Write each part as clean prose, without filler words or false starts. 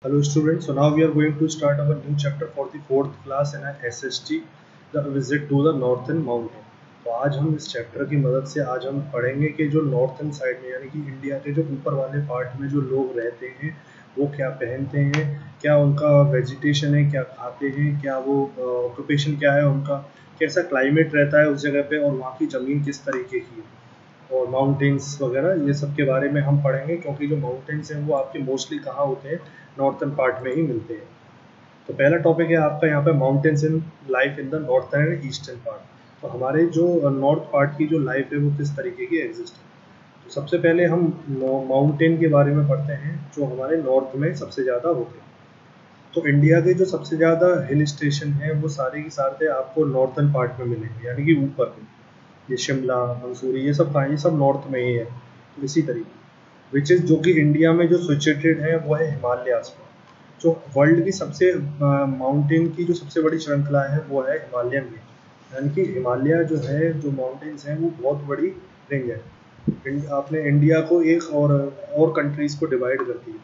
Hello students, so now we are going to start our new chapter for the fourth class in our SST, the visit to the northern mountain. तो आज हम इस chapter की मदद से आज हम पढ़ेंगे कि जो नॉर्थन साइड में यानी कि इंडिया के जो ऊपर वाले पार्ट में जो लोग रहते हैं वो क्या पहनते हैं, क्या उनका वेजिटेशन है, क्या खाते हैं, क्या वो ऑक्यूपेशन क्या है उनका, कैसा क्लाइमेट रहता है उस जगह पे और वहाँ की ज़मीन किस तरीके की है और माउंटेन्स वगैरह ये सब के बारे में हम पढ़ेंगे क्योंकि जो माउंटेन्स हैं वो आपके मोस्टली कहाँ होते हैं, नॉर्थन पार्ट में ही मिलते हैं। तो पहला टॉपिक है आपका यहाँ पे mountains in life in the northern and eastern part. तो हमारे जो नॉर्थ पार्ट की जो लाइफ है वो किस तरीके की एग्जिस्ट है। तो सबसे पहले हम माउंटेन के बारे में पढ़ते हैं जो हमारे नॉर्थ में सबसे ज़्यादा होते हैं। तो इंडिया के जो सबसे ज़्यादा हिल स्टेशन हैं वो सारे के सारे आपको नॉर्थन पार्ट में मिलेंगे यानी कि ऊपर में। ये शिमला, मंसूरी ये सब कहाँ, ये सब नॉर्थ में ही है। तो इसी तरीके विच इज़ जो कि इंडिया में जो सिचुएटेड है वो है हिमालयास पर। जो वर्ल्ड की सबसे माउंटेन की जो सबसे बड़ी श्रृंखला है वो है हिमालयन रेंज, यानी कि हिमालय जो है जो माउंटेन्स हैं वो बहुत बड़ी रेंज है। आपने इंडिया को एक और कंट्रीज़ को डिवाइड कर दिया।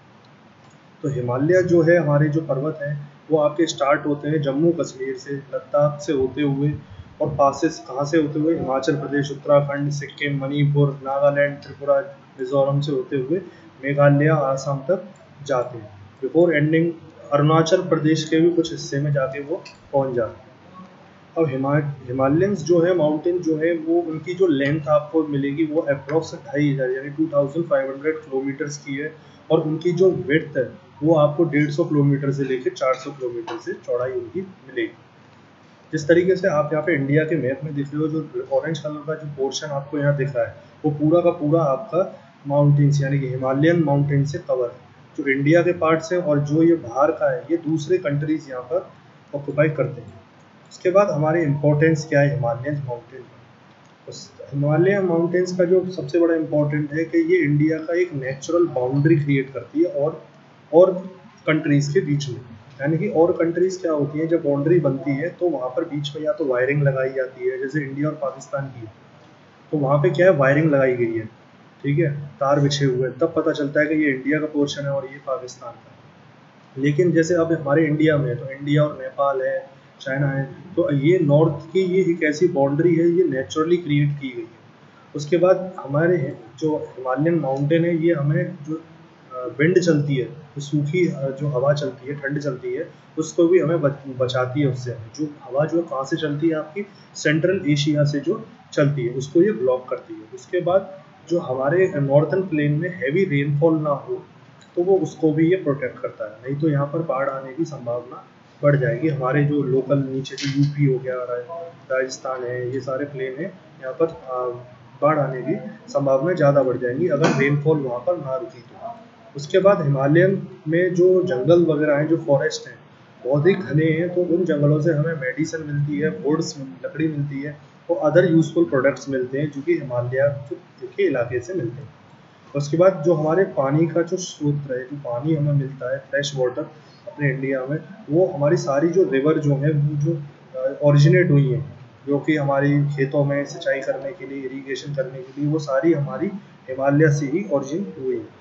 तो हिमालय जो है हमारे जो पर्वत हैं वो आपके स्टार्ट होते हैं जम्मू कश्मीर से, लद्दाख से होते हुए और पासेस कहाँ से होते हुए, हिमाचल प्रदेश, उत्तराखंड, सिक्किम, मणिपुर, नागालैंड, त्रिपुरा, मिजोरम से होते हुए मेघालय, आसाम तक जाते हैं बिफोर एंडिंग अरुणाचल प्रदेश के भी कुछ हिस्से में जाके वो पहुंच जाते हैं। अब हिमालयंस जो है माउंटेन जो है वो उनकी जो लेंथ आपको मिलेगी वो अप्रॉक्स 2500 यानी 2500 किलोमीटर्स की है और उनकी जो विड्थ है वो आपको 150 किलोमीटर से लेकर 400 किलोमीटर से चौड़ाई उनकी मिलेगी। जिस तरीके से आप यहाँ पे इंडिया के मैप में देख रहे हो, जो ऑरेंज कलर का जो पोर्शन आपको यहाँ दिख रहा है वो पूरा का पूरा आपका माउंटेन्स यानी कि हिमालयन माउंटेन से कवर है। जो इंडिया के पार्ट्स हैं और जो ये बाहर का है ये दूसरे कंट्रीज यहाँ पर ऑक्यूपाई करते हैं। उसके बाद हमारी इम्पोर्टेंस क्या है हिमालयन माउंटेन का। हिमालय माउंटेन्स का जो सबसे बड़ा इम्पोर्टेंट है कि ये इंडिया का एक नेचुरल बाउंड्री क्रिएट करती है और कंट्रीज़ के बीच में। यानी कि और कंट्रीज़ क्या होती है, जब बाउंड्री बनती है तो वहाँ पर बीच में या तो वायरिंग लगाई जाती है, जैसे इंडिया और पाकिस्तान की है तो वहाँ पे क्या है वायरिंग लगाई गई है, ठीक है, तार बिछे हुए हैं, तब पता चलता है कि ये इंडिया का पोर्शन है और ये पाकिस्तान का है। लेकिन जैसे अब हमारे इंडिया में तो इंडिया और नेपाल है, चाइना है, तो ये नॉर्थ की ये एक ऐसी बाउंड्री है, ये नेचुरली क्रिएट की गई है। उसके बाद हमारे जो हिमालयन माउंटेन है ये हमें जो विंड चलती है, जो सूखी जो हवा चलती है, ठंड चलती है, उसको भी हमें बचाती है उससे। जो हवा जो कहाँ से चलती है आपकी सेंट्रल एशिया से जो चलती है उसको ये ब्लॉक करती है। उसके बाद जो हमारे नॉर्थन प्लेन में हैवी रेनफॉल ना हो तो वो उसको भी ये प्रोटेक्ट करता है, नहीं तो यहाँ पर बाढ़ आने की संभावना बढ़ जाएगी। हमारे जो लोकल नीचे जो यूपी हो गया, राजस्थान है, ये सारे प्लेन है, यहाँ पर बाढ़ आने की संभावना ज़्यादा बढ़ जाएंगी अगर रेनफॉल वहाँ पर ना रुकी तो। उसके बाद हिमालयन में जो जंगल वगैरह हैं, जो फॉरेस्ट हैं, बहुत ही घने हैं, तो उन जंगलों से हमें मेडिसिन मिलती है, वुड्स लकड़ी मिलती है और अदर यूजफुल प्रोडक्ट्स मिलते हैं जो कि हिमालय के इलाके से मिलते हैं। उसके बाद जो हमारे पानी का जो स्रोत है, जो पानी हमें मिलता है फ्रेश वाटर अपने इंडिया में, वो हमारी सारी जो रिवर जो है वो जो ओरिजिनेट हुई हैं, जो कि हमारी खेतों में सिंचाई करने के लिए, इरिगेशन करने के लिए, वो सारी हमारी हिमालय से ही ओरिजिन हुई है।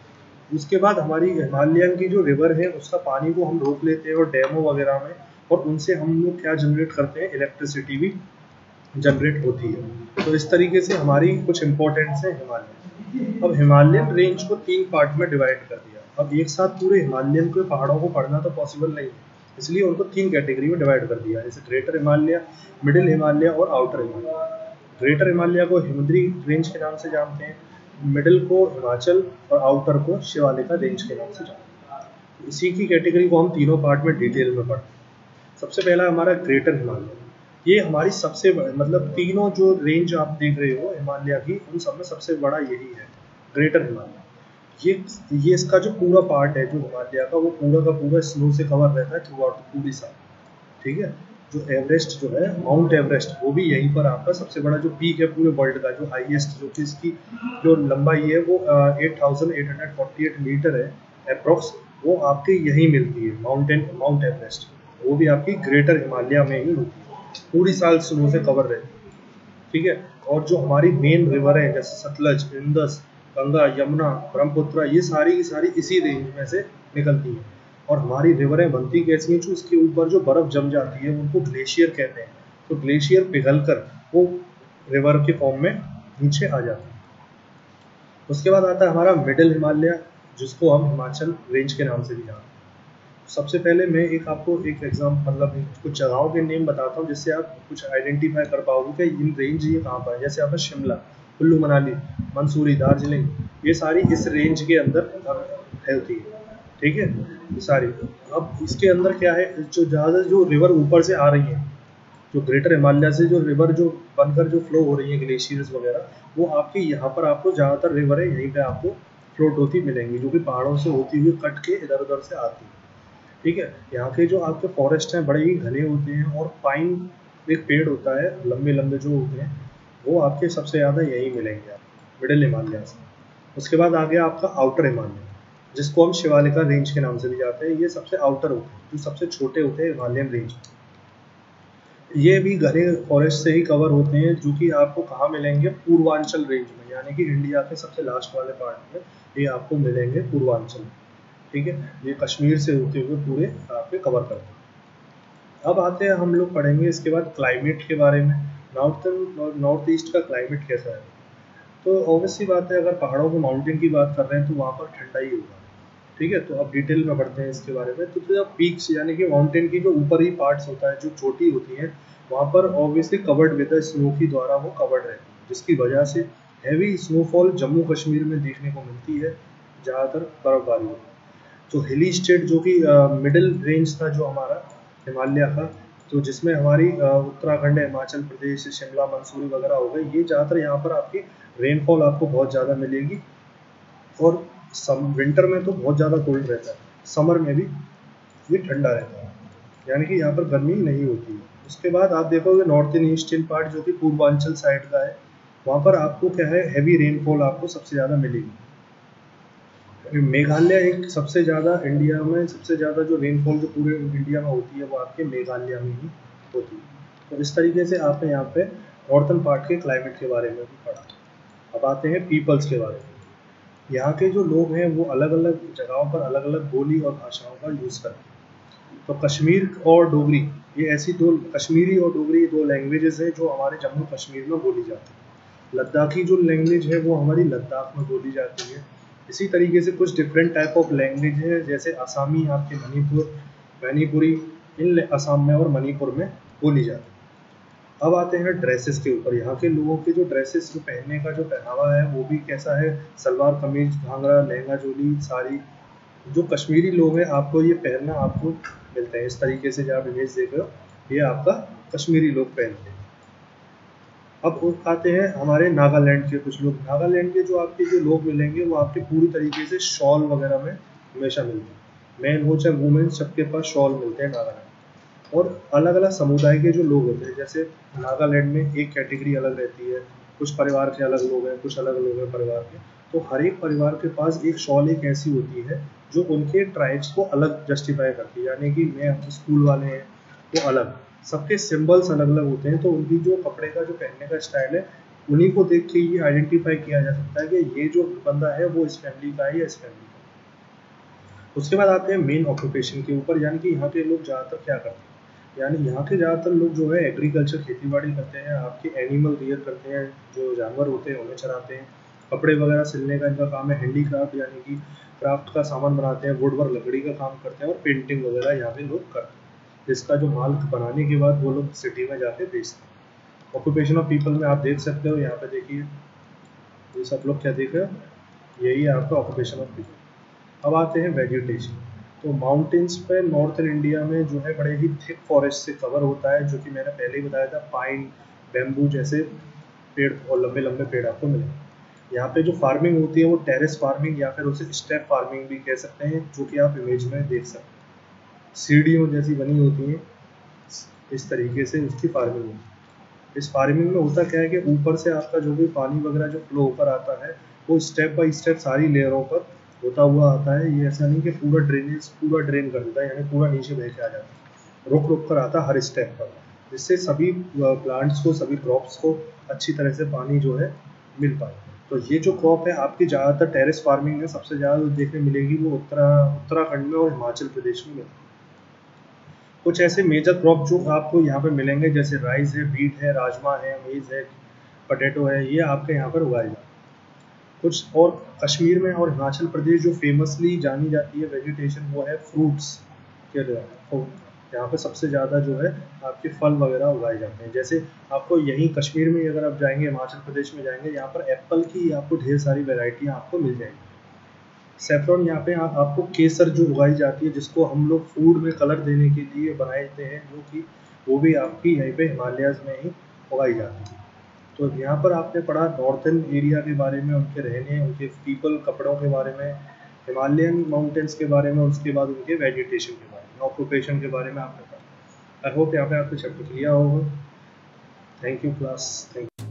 उसके बाद हमारी हिमालयन की जो रिवर है उसका पानी को हम रोक लेते हैं और डैमों वगैरह में, और उनसे हम लोग क्या जनरेट करते हैं, इलेक्ट्रिसिटी भी जनरेट होती है। तो इस तरीके से हमारी कुछ इंपॉर्टेंट्स है हिमालय। अब हिमालयन रेंज को 3 पार्ट में डिवाइड कर दिया। अब एक साथ पूरे हिमालयन के पहाड़ों को पढ़ना तो पॉसिबल नहीं है, इसलिए उनको 3 कैटेगरी में डिवाइड कर दिया, जैसे ग्रेटर हिमालय, मिडिल हिमालय और आउटर हिमालय। ग्रेटर हिमालय को हिमद्री रेंज के नाम से जानते हैं, मिडिल को हिमाचल और आउटर को शिवालिका रेंज के नाम से जानते हैं। इसी की कैटेगरी को हम तीनों पार्ट में डिटेल में पढ़ते हैं। सबसे पहला हमारा ग्रेटर हिमालय, ये हमारी सबसे मतलब तीनों जो रेंज आप देख रहे हो हिमालय की, उन सब में सबसे बड़ा यही है ग्रेटर हिमालय। ये इसका जो पूरा पार्ट है जो हिमालय का, वो पूरा का पूरा स्नो से कवर रहता है थ्रू आउट पूरी साल, ठीक है। जो एवरेस्ट जो है, माउंट एवरेस्ट, वो भी यहीं पर आपका सबसे बड़ा जो पीक है पूरे वर्ल्ड का, जो हाईएस्ट, जो कि इसकी जो लंबाई है वो 8848 मीटर है अप्रोक्स, वो आपके यहीं मिलती है, माउंट एवरेस्ट। वो भी आपकी ग्रेटर हिमालय में ही होती है, पूरी साल स्नो से कवर रहती है, ठीक है। और जो हमारी मेन रिवर है जैसे सतलज, इंदस, गंगा, यमुना, ब्रह्मपुत्र, ये सारी की सारी इसी रेंज में से निकलती है। और हमारी रिवरें बनती कैसी हैं, जो उसके ऊपर जो बर्फ़ जम जाती है उनको ग्लेशियर कहते हैं। तो ग्लेशियर पिघल कर वो रिवर के फॉर्म में नीचे आ जाती है। उसके बाद आता है हमारा मिडिल हिमालय, जिसको हम हिमाचल रेंज के नाम से भी जानते हैं। सबसे पहले मैं आपको एक मतलब कुछ जगहों के नेम बताता हूँ, जिससे आप कुछ आइडेंटिफाई कर पाओगे कि इन रेंज ये कहाँ पर है। जैसे आपका शिमला, कुल्लू मनाली, मंसूरी, दार्जिलिंग, ये सारी इस रेंज के अंदर होती है, ठीक है, ये सारी। अब इसके अंदर क्या है, जो ज़्यादा जो रिवर ऊपर से आ रही है, जो ग्रेटर हिमालय से जो रिवर जो बनकर जो फ्लो हो रही है, ग्लेशियर्स वगैरह, वो आपके यहाँ पर आपको ज़्यादातर रिवर है यहीं पे आपको फ्लोट होती मिलेंगी, जो कि पहाड़ों से होती हुई कट के इधर उधर से आती है, ठीक है। यहाँ के जो आपके फॉरेस्ट हैं बड़े ही घने होते हैं, और पाइन एक पेड़ होता है, लंबे लंबे जो होते हैं, वो आपके सबसे ज़्यादा यहीं मिलेंगे आप मिडिल हिमालय से। उसके बाद आ गया आपका आउटर हिमालय, जिसको हम शिवालिका रेंज के नाम से भी जाते हैं। ये सबसे आउटर होते हैं, जो सबसे छोटे होते हैं हिमालयन रेंज। ये भी घने फॉरेस्ट से ही कवर होते हैं, जो कि आपको कहाँ मिलेंगे, पूर्वांचल रेंज में, यानी कि इंडिया के सबसे लास्ट वाले पार्ट में ये आपको मिलेंगे, पूर्वांचल, ठीक है। ये कश्मीर से होते हुए पूरे आपके कवर करते हैं। अब आते हैं, हम लोग पढ़ेंगे इसके बाद क्लाइमेट के बारे में। नॉर्थ ईस्ट का क्लाइमेट कैसा है। तो ऑब्वियसली बात है, अगर पहाड़ों को माउंटेन की बात कर रहे हैं तो वहाँ पर ठंडा ही होगा, ठीक है। तो अब डिटेल में पढ़ते हैं इसके बारे में। तो जब पीक्स यानी कि माउंटेन की जो ऊपरी पार्ट्स होता है, जो चोटी होती है, वहाँ पर ऑब्वियसली कवर्ड विद स्नो की द्वारा वो कवर्ड रहती है, जिसकी वजह से हैवी स्नोफॉल जम्मू कश्मीर में देखने को मिलती है, ज़्यादातर बर्फबारी होती है। तो हिली स्टेट जो कि मिडिल रेंज था जो हमारा हिमालय का, तो जिसमें हमारी उत्तराखंड, हिमाचल प्रदेश, शिमला, मंसूरी वगैरह हो गए, ये ज़्यादातर यहाँ पर आपकी रेनफॉल आपको बहुत ज़्यादा मिलेगी। और विंटर में तो बहुत ज़्यादा कोल्ड रहता है, समर में भी ये ठंडा रहता है, यानी कि यहाँ पर गर्मी नहीं होती है। उसके बाद आप देखोगे नॉर्थ ईस्टर्न पार्ट जो कि पूर्वांचल साइड का है, वहाँ पर आपको क्या है, हैवी रेनफॉल आपको सबसे ज़्यादा मिलेगी। मेघालय एक सबसे ज़्यादा इंडिया में सबसे ज़्यादा जो रेनफॉल जो पूरे इंडिया में होती है, वो आपके मेघालय में ही होती है। तो इस तरीके से आपने यहाँ पे नॉर्थन पार्ट के क्लाइमेट के बारे में भी पढ़ा। अब आते हैं पीपल्स के बारे में। यहाँ के जो लोग हैं वो अलग अलग जगहों पर अलग अलग बोली और भाषाओं का यूज़ करते हैं। तो कश्मीर और डोगरी, ये ऐसी दो, कश्मीरी और डोगरी दो लैंग्वेजेस हैं जो हमारे जम्मू कश्मीर में बोली जाती है। लद्दाखी जो लैंग्वेज है वो हमारी लद्दाख में बोली जाती है। इसी तरीके से कुछ डिफरेंट टाइप ऑफ लैंग्वेज है, जैसे असमी आपके मणिपुरी इन असम में और मणिपुर में बोली जाती है। अब आते हैं ड्रेसेस के ऊपर। यहाँ के लोगों के जो ड्रेसेस जो पहनने का जो पहनावा है वो भी कैसा है, सलवार कमीज, घाघरा, लहंगा चोली, साड़ी। जो कश्मीरी लोग हैं आपको ये पहनना आपको मिलता है, इस तरीके से जो आप इमेज देख रहे हो, ये आपका कश्मीरी लोग पहनते हैं। अब आते हैं हमारे नागालैंड के कुछ लोग। नागालैंड के जो आपके जो लोग मिलेंगे वो आपके पूरी तरीके से शॉल वगैरह में हमेशा मिलते हैं, मैन हो चाहे वुमेन, सबके पास शॉल मिलते हैं नागालैंड। और अलग अलग समुदाय के जो लोग होते हैं, जैसे नागालैंड में एक कैटेगरी अलग रहती है, कुछ परिवार के अलग लोग हैं, कुछ अलग लोग हैं परिवार के। तो हर एक परिवार के पास एक शॉल एक ऐसी होती है जो उनके ट्राइब्स को अलग जस्टिफाई करती है, यानी कि मैं स्कूल वाले हैं वो अलग, सबके सिंबल्स अलग अलग होते हैं। तो उनकी जो कपड़े का जो पहनने का स्टाइल है, उन्हीं को देख के ये आइडेंटिफाई किया जा सकता है कि ये जो बंदा है वो इस फैमिली का है या इस फैमिली का। उसके बाद आते हैं मेन ऑक्यूपेशन के ऊपर, यानी कि यहाँ के लोग ज़्यादातर क्या करते हैं। यानी यहाँ के ज़्यादातर लोग जो है एग्रीकल्चर, खेती बाड़ी करते हैं, आपके एनिमल रियर करते हैं, जो जानवर होते हैं उन्हें चराते हैं। कपड़े वगैरह सिलने का इनका काम है, हैंडीक्राफ्ट यानी कि क्राफ्ट का सामान बनाते हैं, वुड वर्क लकड़ी का काम करते हैं, और पेंटिंग वगैरह यहाँ पे लोग करते हैं, जिसका जो माल बनाने के बाद वो लोग सिटी में जाके बेचते हैं। ऑक्यूपेशन ऑफ पीपल में आप देख सकते हो, यहाँ पे देखिए ये सब लोग क्या देख रहे हो, यही है आपका ऑक्यूपेशन ऑफ पीपल। अब आते हैं वेजिटेशन। तो माउंटेन्स पे नॉर्थन इंडिया में जो है बड़े ही थिक फॉरेस्ट से कवर होता है, जो कि मैंने पहले ही बताया था, पाइन, बैम्बू जैसे पेड़ और लंबे लंबे पेड़ आपको मिलेंगे। यहाँ पे जो फार्मिंग होती है वो टेरेस फार्मिंग या फिर उसे स्टेप फार्मिंग भी कह सकते हैं, जो कि आप इमेज में देख सकते हैं, सीढ़ियों जैसी बनी होती हैं, इस तरीके से उसकी फार्मिंग होती है। इस फार्मिंग में होता क्या है कि ऊपर से आपका जो भी पानी वगैरह जो फ्लो होकर आता है वो स्टेप बाय स्टेप सारी लेयरों पर होता हुआ आता है। ये ऐसा नहीं कि पूरा ड्रेन कर देता है, यानी पूरा नीचे बह के आ जाता है, रुक रुक कर आता है हर स्टेप पर, जिससे सभी प्लांट्स को, सभी क्रॉप्स को अच्छी तरह से पानी जो है मिल पाए। तो ये जो क्रॉप है आपकी ज़्यादातर टेरेस फार्मिंग में सबसे ज़्यादा देखने मिलेगी वो उत्तराखंड में और हिमाचल प्रदेश में मिलेगी। कुछ ऐसे मेजर क्रॉप जो आपको यहाँ पे मिलेंगे जैसे राइस है, व्हीट है, राजमा है, मेज़ है, पोटैटो है, ये आपके यहाँ पर उगाए जाते हैं। कुछ और कश्मीर में और हिमाचल प्रदेश जो फेमसली जानी जाती है वेजिटेशन वो है फ्रूट्स के लिए। तो यहाँ पे सबसे ज़्यादा जो है आपके फल वगैरह उगाए जाते हैं। जैसे आपको यहीं कश्मीर में अगर आप जाएंगे, हिमाचल प्रदेश में जाएंगे, यहाँ पर एप्पल की आपको ढेर सारी वेराइटियाँ आपको मिल जाएंगी। सेफ्रॉन यहाँ पे आपको केसर जो उगाई जाती है जिसको हम लोग फूड में कलर देने के लिए बनाते हैं, जो कि वो भी आपकी यहीं पे हिमालयाज़ में ही उगाई जाती है। तो यहाँ पर आपने पढ़ा नॉर्थन एरिया के बारे में, उनके रहने, उनके पीपल, कपड़ों के बारे में, हिमालयन माउंटेन्स के बारे में, उसके बाद उनके वेजिटेशन के बारे में, ऑक्यूपेशन के बारे में आपने पढ़ा। आई होप यहाँ पे आपको चैप्टर क्लियर होगा। Thank you class, thank you.